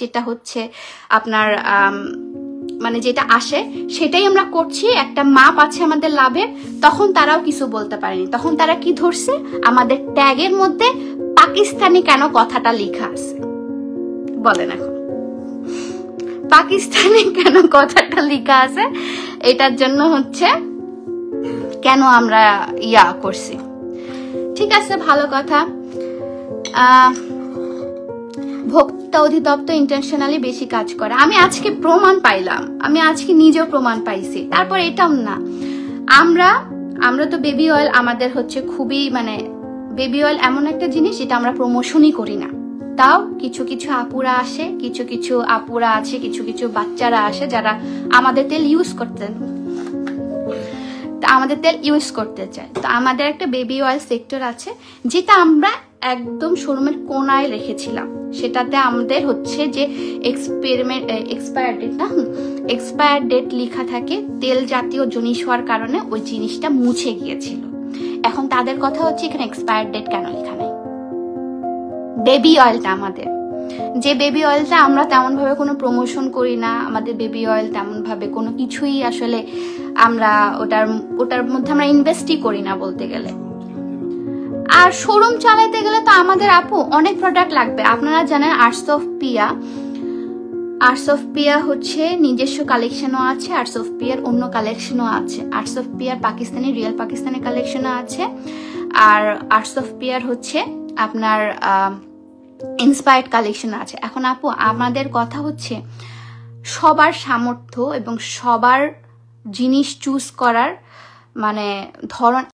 যেটা হচ্ছে আপনার মানে যেটা আসে সেটাই আমরা করছি, একটা মাপ আছে আমাদের লাভের। তখন তারাও কিছু বলতে পারেনি, তখন তারা কি ধরছে, আমাদের ট্যাগের মধ্যে পাকিস্তানি কেন কথাটা লেখা আছে। বলেন এখন পাকিস্তানি কেন কথাটা লেখা আছে, এটার জন্য হচ্ছে কেন আমরা ইয়া করছি। ঠিক আছে, ভালো কথা। ভোক্তা অধিদপ্তর ইন্টারন্যাশনালি বেশি কাজ করে, আমি আজকে প্রমাণ পাইলাম, আমি আজকে নিজেও প্রমাণ পাইছি। তারপর এটাও না, আমরা তো বেবি অয়েল আমাদের হচ্ছে খুবই মানে বেবি অয়েল এমন একটা জিনিস যেটা আমরা প্রমোশনই করি না। তাও কিছু কিছু আপুরা আসে, কিছু কিছু আপুরা আছে, কিছু কিছু বাচ্চারা আসে যারা আমাদের তেল ইউজ করতে চায়। তো আমাদের একটা বেবি অয়েল সেক্টর আছে যেটা আমরা একদম শোরুমের কোনায় রেখেছিলাম। সেটাতে আমাদের হচ্ছে যে এক্সপায়ার ডেট লেখা থাকে, তেল জাতীয় জিনিস হওয়ার কারণে ওই জিনিসটা মুছে গিয়েছিল। এখন তাদের কথা হচ্ছে এখানে এক্সপায়ার ডেট কেন লেখা নাই। বেবি অয়েলটা আমাদের, যে বেবি অয়েলটা আমরা তেমন ভাবে কোনো প্রমোশন করি না, আমাদের বেবি অয়েল তেমন ভাবে কোনো কিছুই আসলে আমরা ওটার মধ্যে আমরা ইনভেস্টই করি না বলতে গেলে। আর শোরুম চালাইতে গেলে তো আমাদের আপু অনেক প্রোডাক্ট লাগবে। আপনারা জানেন আর্টস অফ পিয়া হচ্ছে নিজস্ব কালেকশনও আছে, আর্টস অফ পিয়ার অন্য কালেকশনও আছে। আর্টস অফ পিয়ার পাকিস্তানি রিয়েল পাকিস্তানি কালেকশনও আছে, আর আর্টস অফ পিয়ার হচ্ছে আপনার ইন্সপায়ার্ড কালেকশন আছে। এখন আপু আমাদের কথা হচ্ছে সবার সামর্থ্য এবং সবার জিনিস চুজ করার মানে ধরন